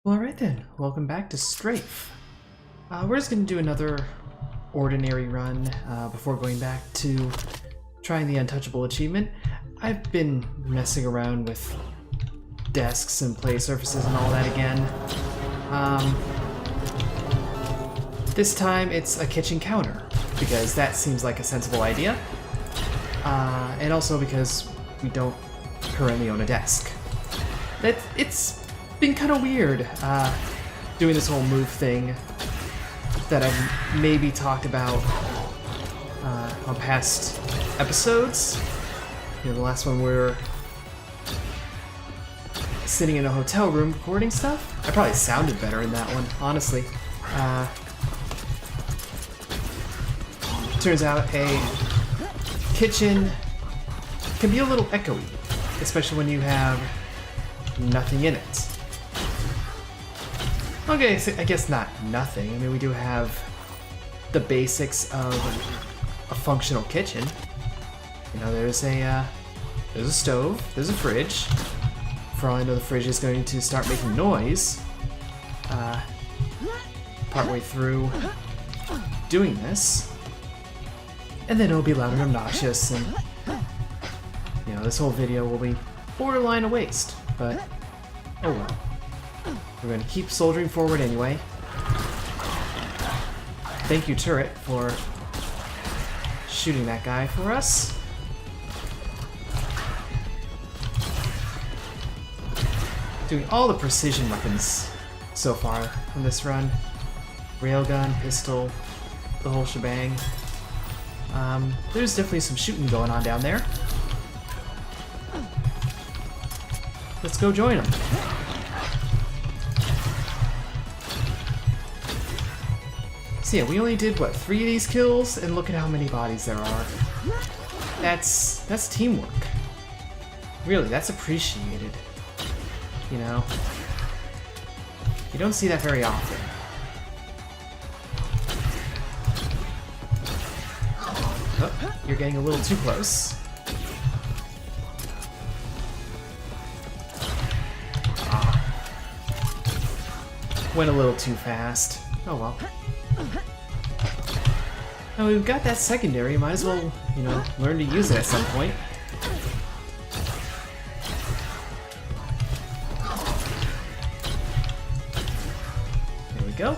Well, alright then, welcome back to STRAFE. We're just going to do another ordinary run before going back to trying the untouchable achievement. I've been messing around with desks and play surfaces and all that again. This time it's a kitchen counter, because that seems like a sensible idea. And also because we don't currently own a desk. It's been kind of weird doing this whole move thing that I've maybe talked about on past episodes. You know, the last one we were sitting in a hotel room recording stuff. I probably sounded better in that one, honestly. Turns out a kitchen can be a little echoey, especially when you have nothing in it. Okay, so I guess not nothing. I mean, we do have the basics of a functional kitchen. You know, there's a stove, there's a fridge. For all I know, the fridge is going to start making noise partway through doing this. And then it'll be loud and obnoxious, and you know, this whole video will be borderline a waste, but oh well. We're going to keep soldiering forward anyway. Thank you, turret, for shooting that guy for us. Doing all the precision weapons so far in this run. Railgun, pistol, the whole shebang. There's definitely some shooting going on down there. Let's go join them. So yeah, we only did, what, 3 of these kills? And look at how many bodies there are. That's teamwork. Really, that's appreciated. You know? You don't see that very often. Oh, you're getting a little too close. Went a little too fast. Oh well. Now we've got that secondary, might as well, you know, learn to use it at some point. There we go.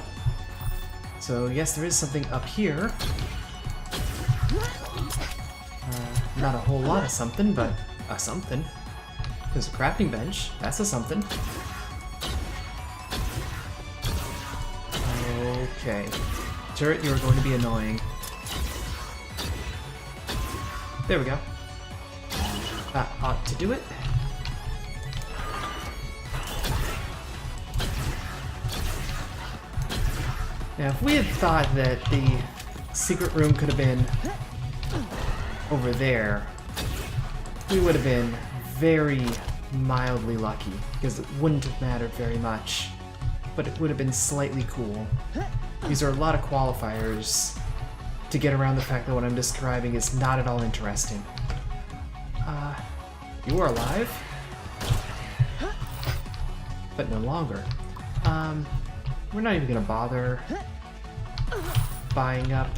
So yes, there is something up here. Not a whole lot of something, but a something. There's a crafting bench. That's a something. Okay. Turret, you're going to be annoying. There we go. That ought to do it. Now, if we had thought that the secret room could have been over there, we would have been very mildly lucky, because it wouldn't have mattered very much, but it would have been slightly cool. These are a lot of qualifiers to get around the fact that what I'm describing is not at all interesting. You are alive, but no longer. We're not even gonna bother buying up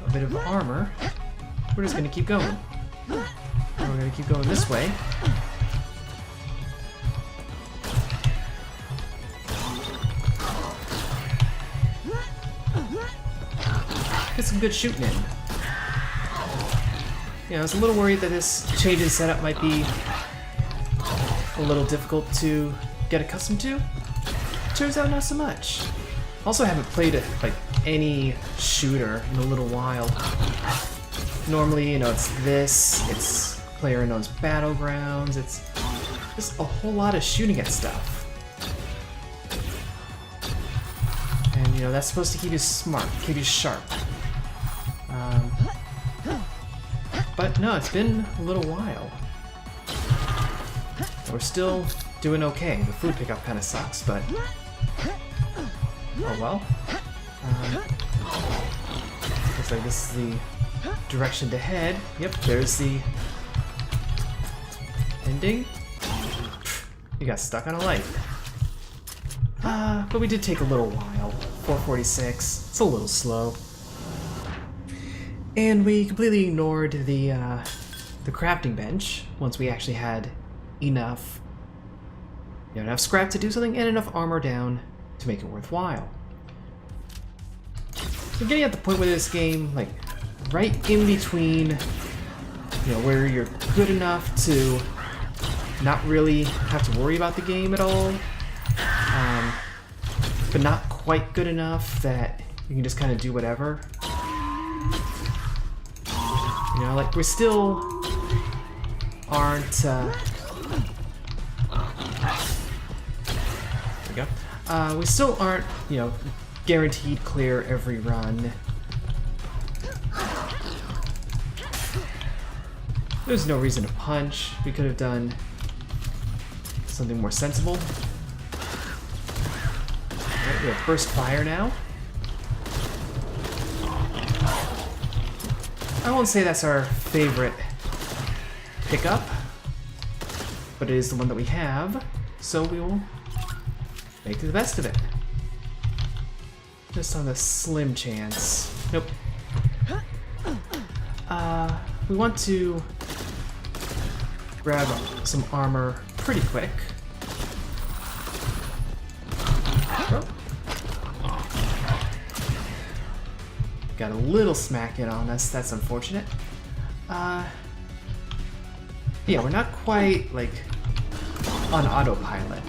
a bit of armor. We're just gonna keep going. And we're gonna keep going this way. Get some good shooting in. Yeah, I was a little worried that this change in setup might be a little difficult to get accustomed to. Turns out not so much. Also, haven't played like any shooter in a little while. Normally, you know, it's PlayerUnknown's Battlegrounds. It's just a whole lot of shooting at stuff. And you know, that's supposed to keep you smart, keep you sharp. But no, it's been a little while. We're still doing okay. The food pickup kind of sucks, but oh well. Looks like this is the direction to head. Yep, there's the ending. You got stuck on a light. But we did take a little while. 446. It's a little slow. And we completely ignored the crafting bench once we actually had enough, enough scrap to do something and enough armor down to make it worthwhile. We're getting at the point with this game, like, right in between, where you're good enough to not really have to worry about the game at all, but not quite good enough that you can just kind of do whatever. Like, we still aren't, there we go. We still aren't, guaranteed clear every run. There's no reason to punch. We could have done something more sensible. Alright, we have burst fire now. I won't say that's our favorite pickup, but it is the one that we have, so we will make the best of it. Just on the slim chance. Nope. We want to grab some armor pretty quick. Oh. Got a little smack in on us, that's unfortunate. Yeah, we're not quite, like, on autopilot.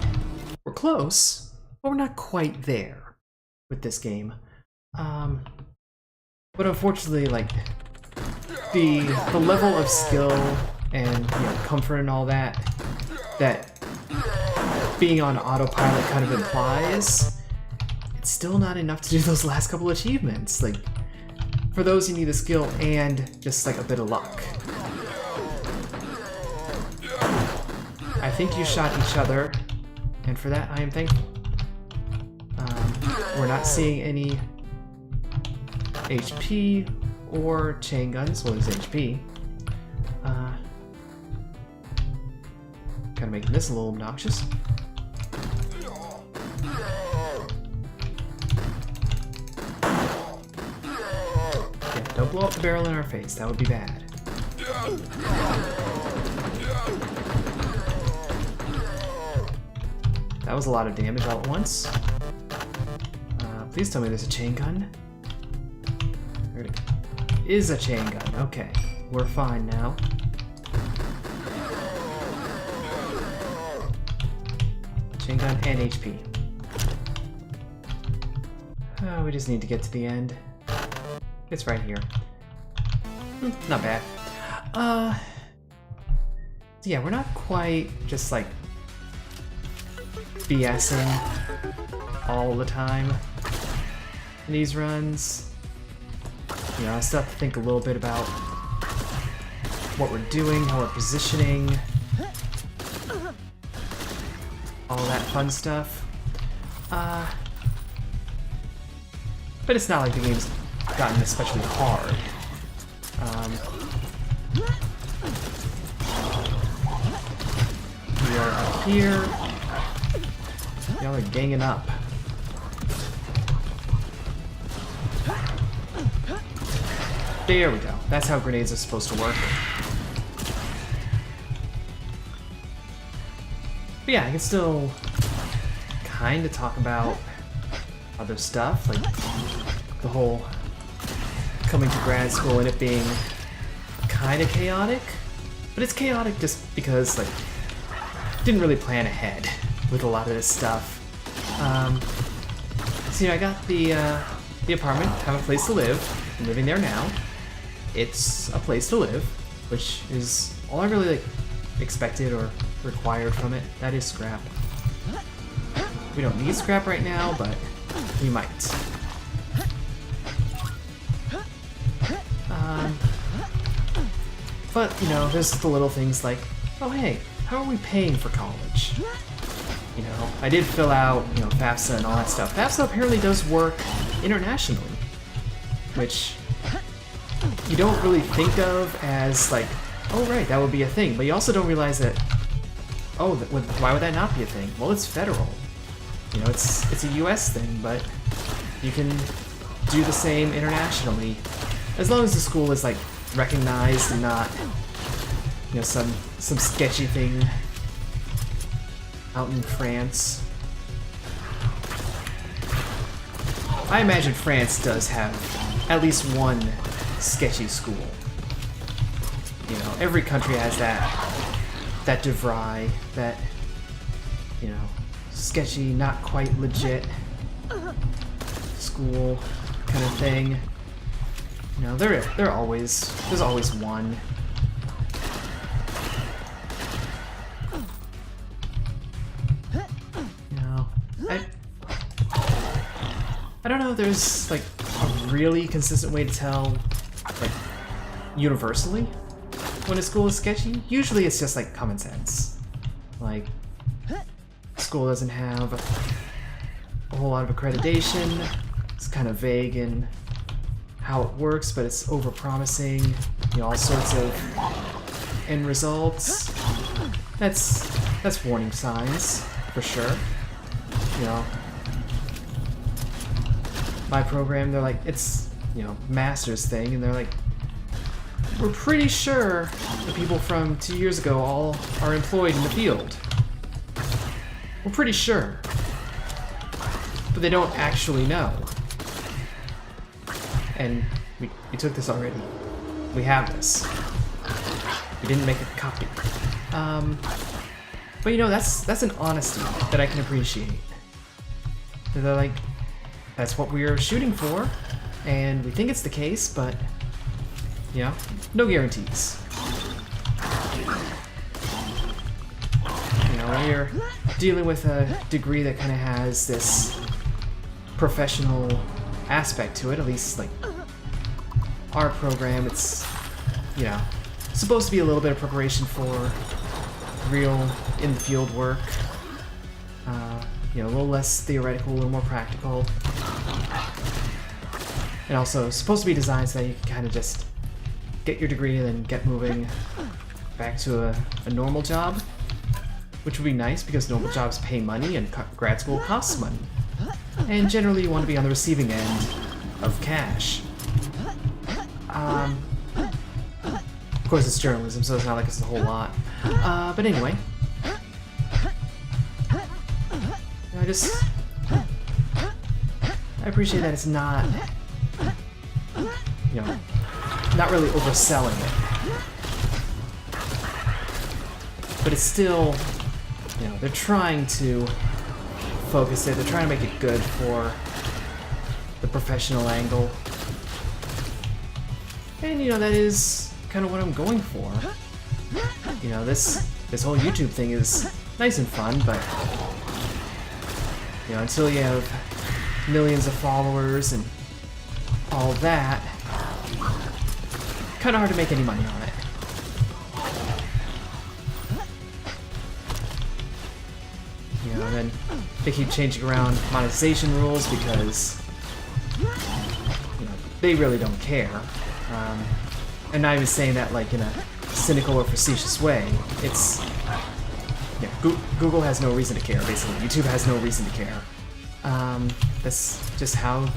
We're close, but we're not quite there with this game. But unfortunately, like, the level of skill and comfort and all that being on autopilot kind of implies, it's still not enough to do those last couple achievements. Like, for those you need the skill and just like a bit of luck. I think you shot each other, and for that I am thankful. We're not seeing any HP or chain guns. Well, there's HP. Kind of making this a little obnoxious. Yeah, don't blow up the barrel in our face. That would be bad. That was a lot of damage all at once. Please tell me there's a chain gun. There it is a chain gun. Okay, we're fine now. Chain gun and HP. Oh, we just need to get to the end. It's right here. Not bad. Yeah, we're not quite just like BSing all the time in these runs. I still have to think a little bit about what we're doing, how we're positioning, all that fun stuff. But it's not like the game's gotten especially hard. We are up here. Y'all are ganging up. There we go. That's how grenades are supposed to work. But yeah, I can still kind of talk about other stuff, like the whole coming to grad school and it being kind of chaotic. But it's chaotic just because, like, didn't really plan ahead with a lot of this stuff. So I got the apartment, have a place to live. I'm living there now. It's a place to live, which is all I really expected or required from it. That is scrap. We don't need scrap right now, but we might. But there's the little things like, oh hey, how are we paying for college? I did fill out, FAFSA and all that stuff. FAFSA apparently does work internationally, which you don't really think of as like, oh right, that would be a thing. But you also don't realize that, oh, why would that not be a thing? Well, it's federal. You know, it's a US thing, but you can do the same internationally. As long as the school is, like, recognized and not, you know, some sketchy thing out in France. I imagine France does have at least one sketchy school. You know, every country has that DeVry, that, you know, sketchy, not quite legit school kind of thing. You know, there's always one. You know, I don't know if there's like a really consistent way to tell, like, universally when a school is sketchy. Usually it's just like common sense. Like, school doesn't have a whole lot of accreditation, it's kind of vague in how it works, but it's over-promising, you know, all sorts of end results. That's warning signs, for sure. You know, my program, they're like, it's, you know, master's thing, and they're like, we're pretty sure the people from 2 years ago all are employed in the field. We're pretty sure. But they don't actually know. And we took this already. We have this. We didn't make a copy. But you know, that's an honesty that I can appreciate. They're like, that's what we're shooting for, and we think it's the case, but, you know, no guarantees. You know, when you're dealing with a degree that kind of has this professional aspect to it, at least, like, our program, it's, you know, supposed to be a little bit of preparation for real in-the-field work. You know, a little less theoretical, a little more practical. And also supposed to be designed so that you can kind of just get your degree and then get moving back to a normal job, which would be nice because normal jobs pay money and grad school costs money. And generally you want to be on the receiving end of cash. Of course it's journalism, so it's not like it's a whole lot. But anyway. I appreciate that it's not, you know, not really overselling it. But it's still, you know, they're trying to focus it, they're trying to make it good for the professional angle. And, you know, that is kind of what I'm going for. You know, this whole YouTube thing is nice and fun, but, you know, until you have millions of followers and all that, kind of hard to make any money on it. You know, and then they keep changing around monetization rules because, you know, they really don't care. And not even saying that like in a cynical or facetious way. It's, yeah, Google has no reason to care, basically. YouTube has no reason to care. That's just how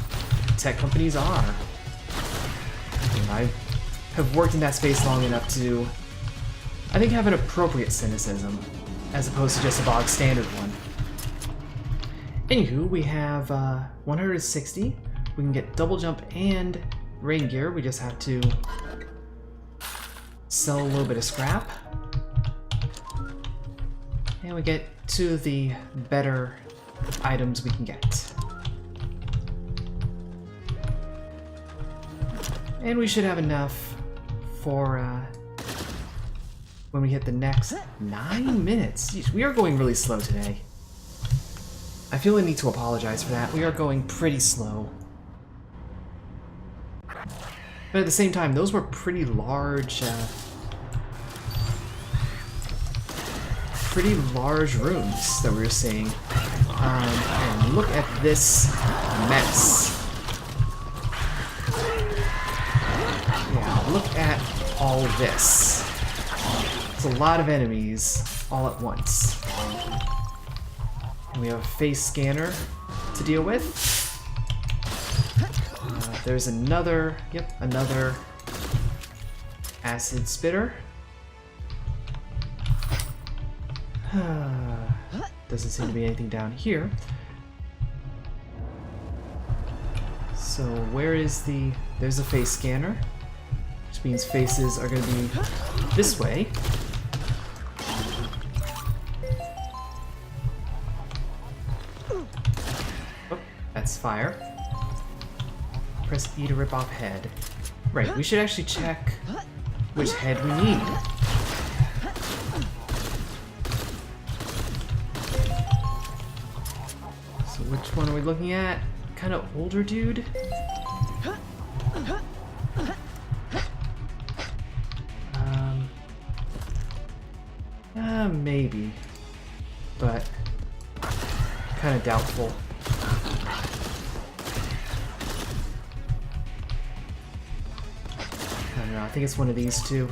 tech companies are. You know, I have worked in that space long enough to, I think, have an appropriate cynicism, as opposed to just a bog standard one. Anywho, we have 160. We can get double jump and rain gear. We just have to sell a little bit of scrap. And we get two of the better items we can get. And we should have enough for when we hit the next 9 minutes. Jeez, we are going really slow today. I feel I need to apologize for that. We are going pretty slow. But at the same time, those were pretty large rooms that we were seeing. And look at this mess. Yeah, look at all this. It's a lot of enemies all at once. And we have a face scanner to deal with. There's another, another acid spitter. Doesn't seem to be anything down here. So where is the... There's a face scanner, which means faces are going to be this way. Oh, that's fire. Press E to rip off head. Right, we should actually check which head we need. So which one are we looking at? Kind of older dude? Maybe. But kind of doubtful. I don't know, I think it's one of these two.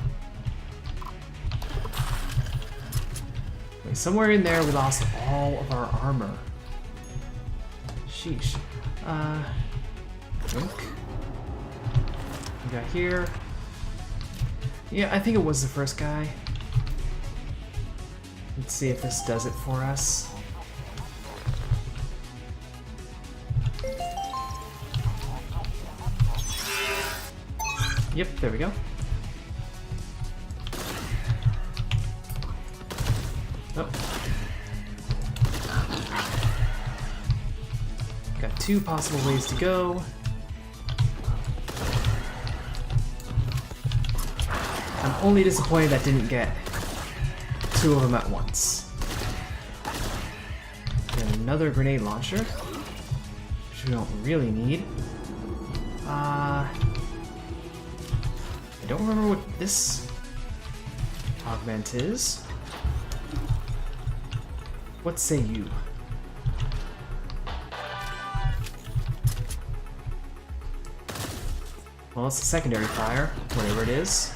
Wait, somewhere in there we lost all of our armor. Sheesh. Drink. We got here. Yeah, I think it was the first guy. Let's see if this does it for us. Yep, there we go. Oh. Got two possible ways to go. I'm only disappointed that didn't get two of them at once. And another grenade launcher, which we don't really need. I don't remember what this augment is. What say you? Well, it's a secondary fire, whatever it is.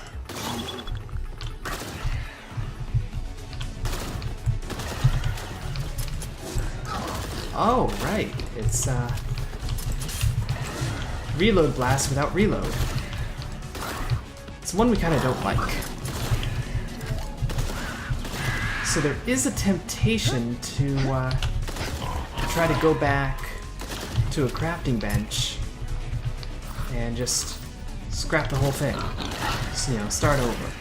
Oh, right. It's, reload blast without reload. It's one we kind of don't like. So there is a temptation to try to go back to a crafting bench and just scrap the whole thing. Just, you know, start over.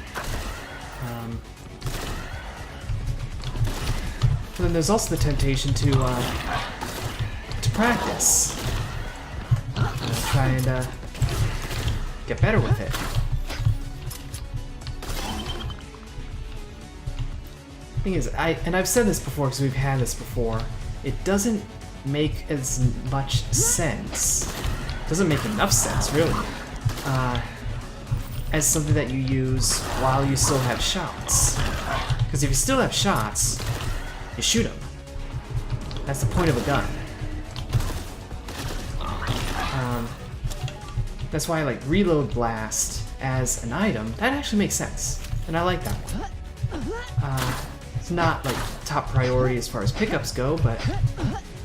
But then there's also the temptation to practice. Try and get better with it. Thing is, I've said this before because we've had this before. It doesn't make as much sense. It doesn't make enough sense, really, as something that you use while you still have shots. Because if you still have shots, you shoot them. That's the point of a gun. That's why I like reload blast as an item. That actually makes sense, and I like that one. It's not like top priority as far as pickups go, but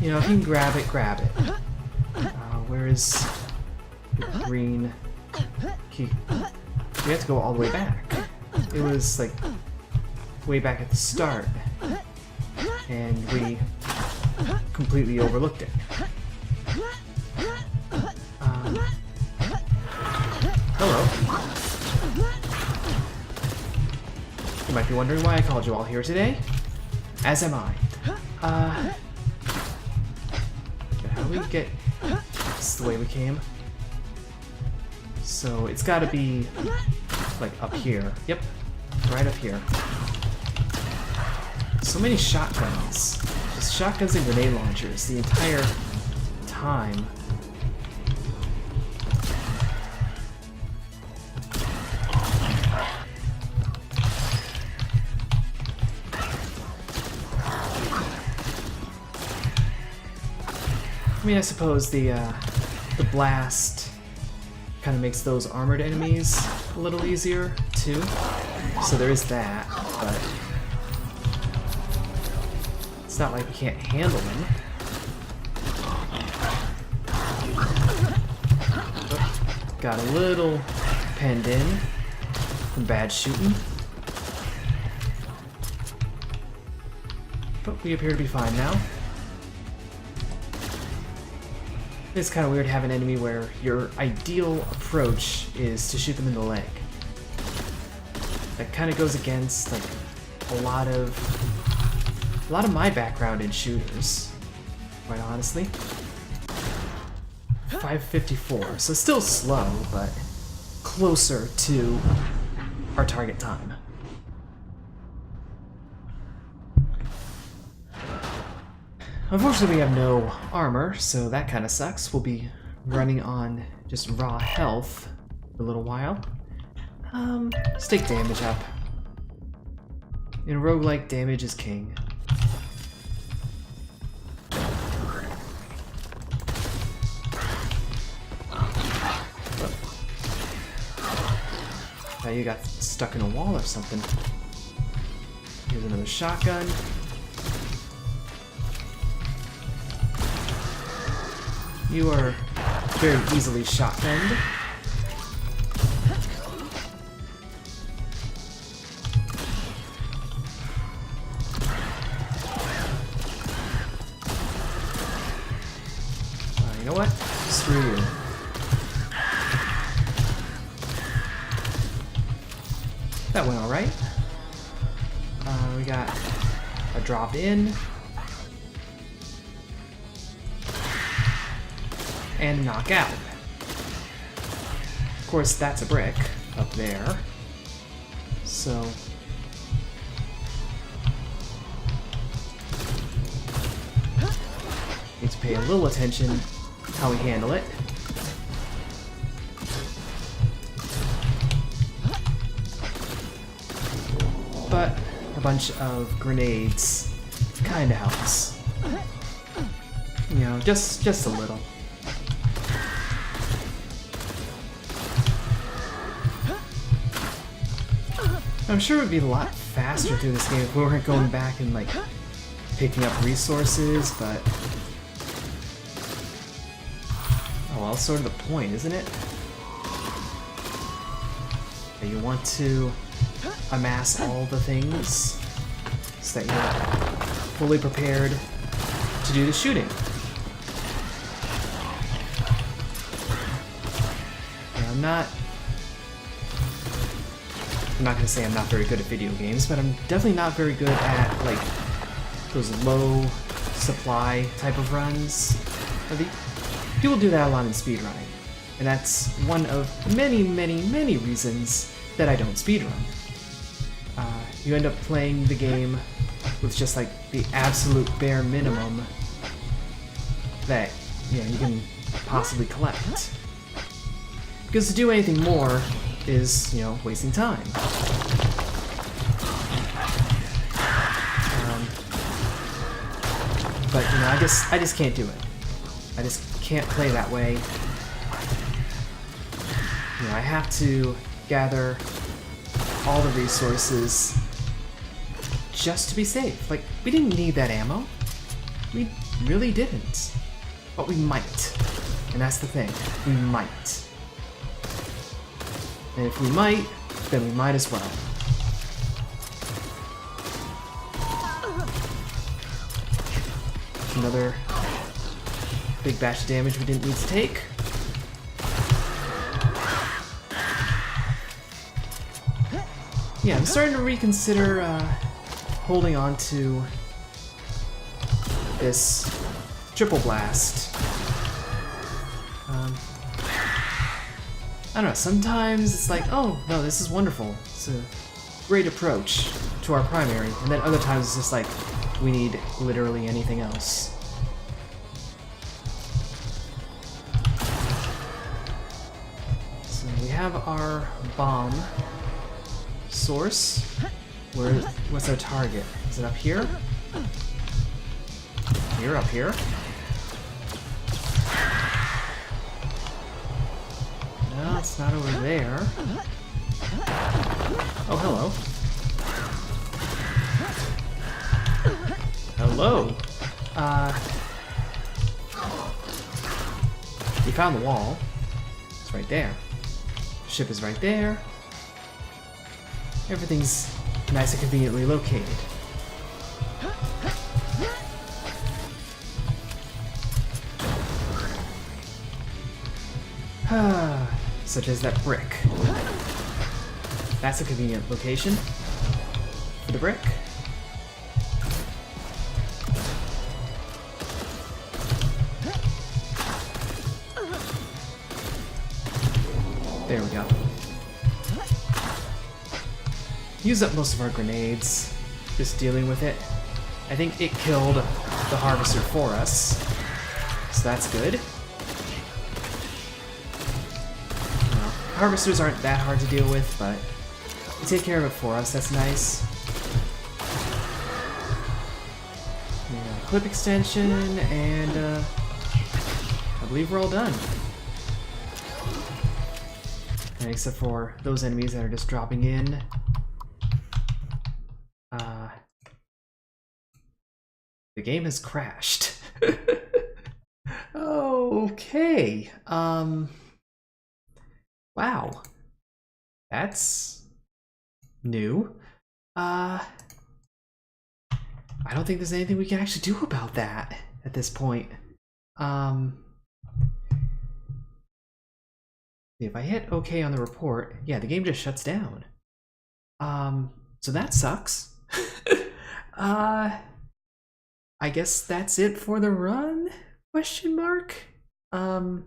you know, if you can grab it, grab it. Where is the green key? We have to go all the way back. It was like way back at the start, and we completely overlooked it. Hello. You might be wondering why I called you all here today. As am I. How do we get... This is the way we came. So it's gotta be, like, up here. Yep, right up here. So many shotguns. Just shotguns and grenade launchers the entire time. I mean, I suppose the blast kind of makes those armored enemies a little easier, too. So there is that, but... It's not like we can't handle them. Oh, got a little penned in from bad shooting. But we appear to be fine now. It's kind of weird to have an enemy where your ideal approach is to shoot them in the leg. That kind of goes against like a lot of my background in shooters, quite honestly. 5:54, so still slow, but closer to our target time. Unfortunately, we have no armor, so that kind of sucks. We'll be running on just raw health for a little while. Stick damage up. In roguelike, damage is king. Now you got stuck in a wall or something. Here's another shotgun. You are very easily shotgunned. You know what? Screw you. That went alright. We got a drop in. And knock out. Of course, that's a brick up there. So need to pay a little attention how we handle it. But a bunch of grenades kinda helps. You know, just a little. I'm sure it would be a lot faster through this game if we weren't going back and like picking up resources, but oh well, that's sort of the point, isn't it? That you want to amass all the things so that you're fully prepared to do the shooting. And I'm not going to say I'm not very good at video games, but I'm definitely not very good at like those low supply type of runs. People do that a lot in speedrunning, and that's one of many, many, many reasons that I don't speedrun. You end up playing the game with just like the absolute bare minimum that you can possibly collect. Because to do anything more is, wasting time. But I just can't do it. I just can't play that way. I have to gather all the resources just to be safe. Like, we didn't need that ammo. We really didn't. But we might. And that's the thing. We might. And if we might, then we might as well. Another big batch of damage we didn't need to take. Yeah, I'm starting to reconsider holding on to this triple blast. I don't know, sometimes it's like, oh, no, this is wonderful. It's a great approach to our primary. And then other times it's just like, we need literally anything else. So we have our bomb source. What's our target? Is it up here? You're up here. No, it's not over there. Oh, hello. hello. We found the wall. It's right there. Ship is right there. Everything's nice and conveniently located. Such as that brick. That's a convenient location for the brick. There we go. Use up most of our grenades, just dealing with it. I think it killed the harvester for us, so that's good. Harvesters aren't that hard to deal with, but they take care of it for us, that's nice. Yeah, clip extension, and I believe we're all done. And except for those enemies that are just dropping in. The game has crashed. Okay. Wow. That's new. I don't think there's anything we can actually do about that at this point. If I hit OK on the report, yeah, the game just shuts down. So that sucks. I guess that's it for the run? Question mark? I'm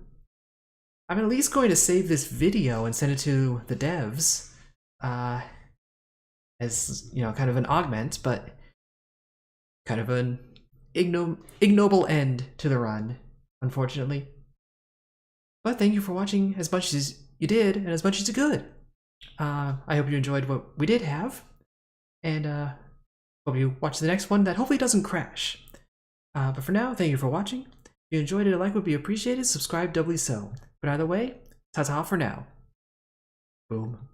at least going to save this video and send it to the devs as, you know, kind of an augment, but kind of an ignoble end to the run, unfortunately. But thank you for watching as much as you did and as much as you could. I hope you enjoyed what we did have, and hope you watch the next one that hopefully doesn't crash. But for now, thank you for watching. If you enjoyed it, a like would be appreciated. Subscribe doubly so. But either way, ta-ta for now. Boom.